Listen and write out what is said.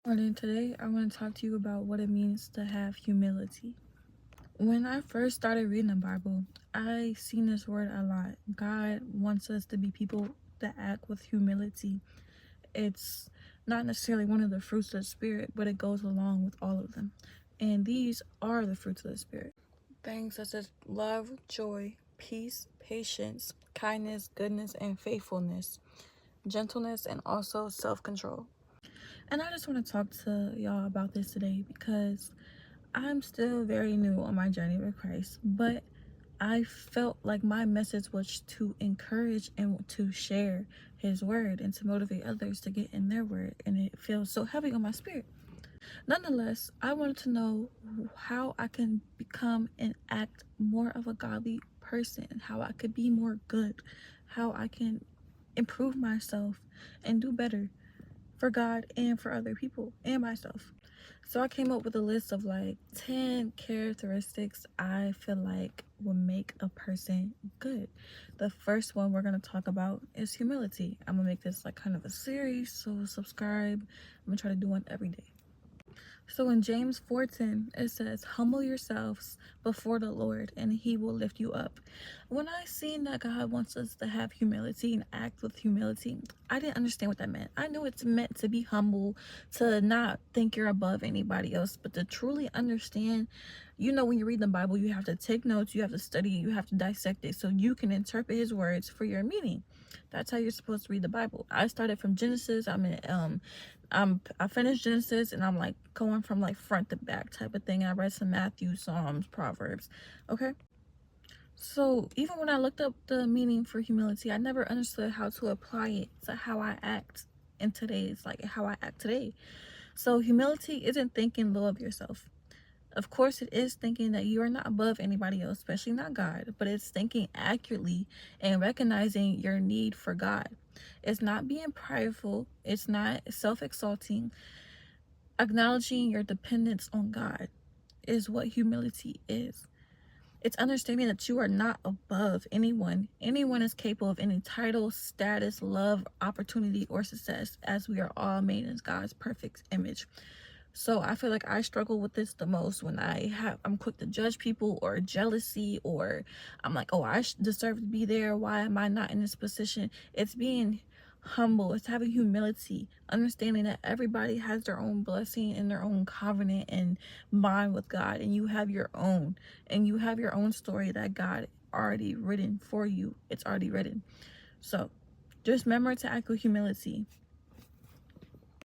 Morning. Today, I want to talk to you about what it means to have humility. When I first started reading the Bible, I seen this word a lot. God wants us to be people that act with humility. It's not necessarily one of the fruits of the Spirit, but it goes along with all of them. And these are the fruits of the Spirit. Things such as love, joy, peace, patience, kindness, goodness, and faithfulness, gentleness, and also self-control. And I just want to talk to y'all about this today because I'm still very new on my journey with Christ, but I felt like my message was to encourage and to share his word and to motivate others to get in their word, and it feels so heavy on my spirit. Nonetheless, I wanted to know how I can become and act more of a godly person, how I could be more good, how I can improve myself and do better for God and for other people and myself. So I came up with a list of like 10 characteristics I feel like will make a person good. The first one we're going to talk about is humility. I'm going to make this like kind of a series, so subscribe. I'm going to try to do one every day. So in James 4:10, it says, humble yourselves before the Lord and he will lift you up. When I seen that God wants us to have humility and act with humility, I didn't understand what that meant. I knew it's meant to be humble, to not think you're above anybody else, but to truly understand, when you read the Bible, you have to take notes, you have to study, you have to dissect it so you can interpret his words for your meaning. That's how you're supposed to read the Bible. I started from Genesis. I finished Genesis and I'm like going from like front to back type of thing. I read some Matthew, Psalms, Proverbs. Okay. So even when I looked up the meaning for humility, I never understood how to apply it to how I act in today's, like how I act today. So humility isn't thinking low of yourself. Of course, it is thinking that you are not above anybody else, especially not God, but it's thinking accurately and recognizing your need for God. It's not being prideful, it's not self exalting. Acknowledging your dependence on God is what humility is. It's understanding that you are not above anyone. Anyone is capable of any title, status, love, opportunity, or success, as we are all made in God's perfect image. So I feel like I struggle with this the most when I'm quick to judge people, or jealousy, or I'm like, oh, I deserve to be there. Why am I not in this position? It's being humble. It's having humility, understanding that everybody has their own blessing and their own covenant and bond with God, and you have your own, and you have your own story that God already written for you. It's already written. So just remember to act with humility.